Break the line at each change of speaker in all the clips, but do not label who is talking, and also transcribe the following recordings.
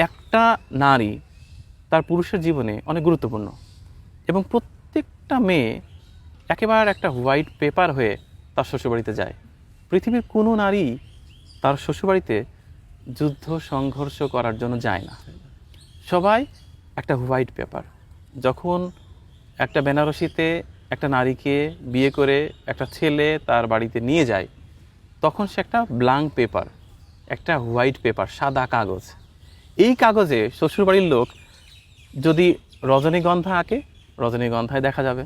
একটা নারী তার পুরুষের জীবনে অনেক গুরুত্বপূর্ণ এবং প্রত্যেকটা মেয়ে একেবারে একটা হোয়াইট পেপার হয়ে তার শ্বশুরবাড়িতে যায়। পৃথিবীর কোনো নারী তার শ্বশুরবাড়িতে যুদ্ধ সংঘর্ষ করার জন্য যায় না। সবাই একটা হোয়াইট পেপার। যখন একটা বেনারসিতে একটা নারীকে বিয়ে করে একটা ছেলে তার বাড়িতে নিয়ে যায়, তখন সে একটা ব্ল্যাঙ্ক পেপার, একটা হোয়াইট পেপার, সাদা কাগজ। এই কাগজে শ্বশুরবাড়ির লোক যদি রজনীগন্ধা আঁকে, রজনীগন্ধায় দেখা যাবে।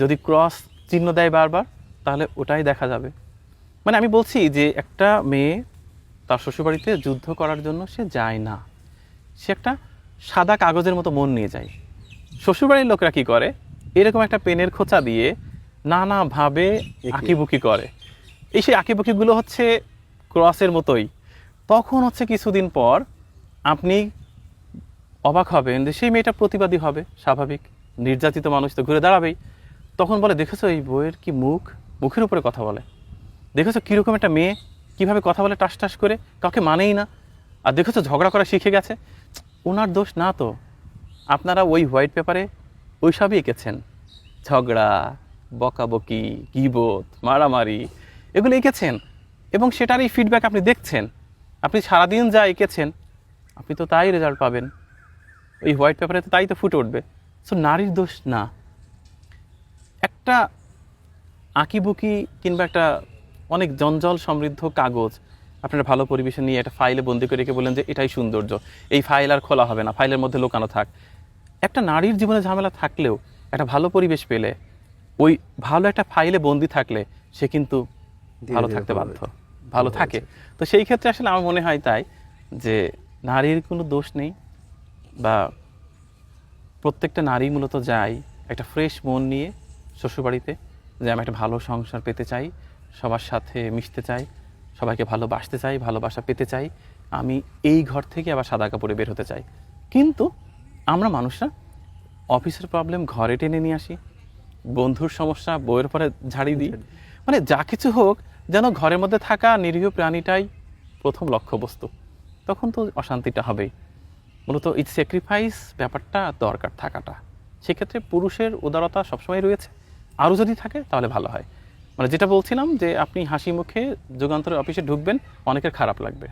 যদি ক্রস চিহ্ন দেয় বারবার, তাহলে ওটাই দেখা যাবে। মানে আমি বলছি যে একটা মেয়ে তার শ্বশুরবাড়িতে যুদ্ধ করার জন্য সে যায় না, সে একটা সাদা কাগজের মতো মন নিয়ে যায়। শ্বশুরবাড়ির লোকরা কি করে, এরকম একটা পেনের খোঁচা দিয়ে নানাভাবে আঁকিবুকি করে। এই সেই আঁকিবুকিগুলো হচ্ছে ক্রসের মতোই। তখন হচ্ছে কিছুদিন পর আপনি অবাক হবেন যে সেই মেয়েটা প্রতিবাদী হবে, স্বাভাবিক। নির্যাতিত মানুষ তো ঘুরে দাঁড়াবেই। তখন বলে, দেখেছো এই বইয়ের কি মুখ, মুখের উপরে কথা বলে, দেখেছো কীরকম একটা মেয়ে, কীভাবে কথা বলে টাস টাস করে, কাউকে মানেই না। আর দেখেছো ঝগড়া করা শিখে গেছে। ওনার দোষ না তো, আপনারা ওই হোয়াইট পেপারে ওই সবই এঁকেছেন। ঝগড়া, বকাবকি, গীবত, মারামারি, এগুলো এঁকেছেন এবং সেটারই ফিডব্যাক আপনি দেখছেন। আপনি সারাদিন যা এঁকেছেন আপনি তো তাই রেজাল্ট পাবেন, ওই হোয়াইট পেপারে তো তাই তো ফুটে উঠবে। সো নারীর দোষ না। একটা আঁকিবুকি কিংবা একটা অনেক জঞ্জাল সমৃদ্ধ কাগজ আপনারা ভালো পরিবেশে নিয়ে একটা ফাইলে বন্দি করে রেখে বলেন যে এটাই সৌন্দর্য, এই ফাইল আর খোলা হবে না, ফাইলের মধ্যে লুকানো থাক। একটা নারীর জীবনে ঝামেলা থাকলেও একটা ভালো পরিবেশ পেলে, ওই ভালো একটা ফাইলে বন্দি থাকলে সে কিন্তু ভালো থাকতে বাধ্য, ভালো থাকে। তো সেই ক্ষেত্রে আসলে আমার মনে হয় তাই যে নারীর কোনো দোষ নেই, বা প্রত্যেকটা নারী মূলত যায় একটা ফ্রেশ মন নিয়ে শ্বশুরবাড়িতে, যে আমি একটা ভালো সংসার পেতে চাই, সবার সাথে মিশতে চাই, সবাইকে ভালোবাসতে চাই, ভালোবাসা পেতে চাই, আমি এই ঘর থেকে আবার সাদা কাপড়ে বের হতে চাই। কিন্তু আমরা মানুষরা অফিসের প্রবলেম ঘরে টেনে নিয়ে আসি, বন্ধুর সমস্যা বইয়ের পরে ঝাড়ি দিই। মানে যা কিছু হোক, যেন ঘরের মধ্যে থাকা নিরীহ প্রাণীটাই প্রথম লক্ষ্যবস্তু। তখন তো অশান্তিটা হবেই। মূলত এই স্যাক্রিফাইস ব্যাপারটা দরকার থাকাটা, সেক্ষেত্রে পুরুষের উদারতা সবসময় রয়েছে, আরও যদি থাকে তাহলে ভালো হয়। মানে যেটা বলছিলাম যে আপনি হাসি মুখে যুগান্তরের অফিসে ঢুকবেন, অনেকের খারাপ লাগবে।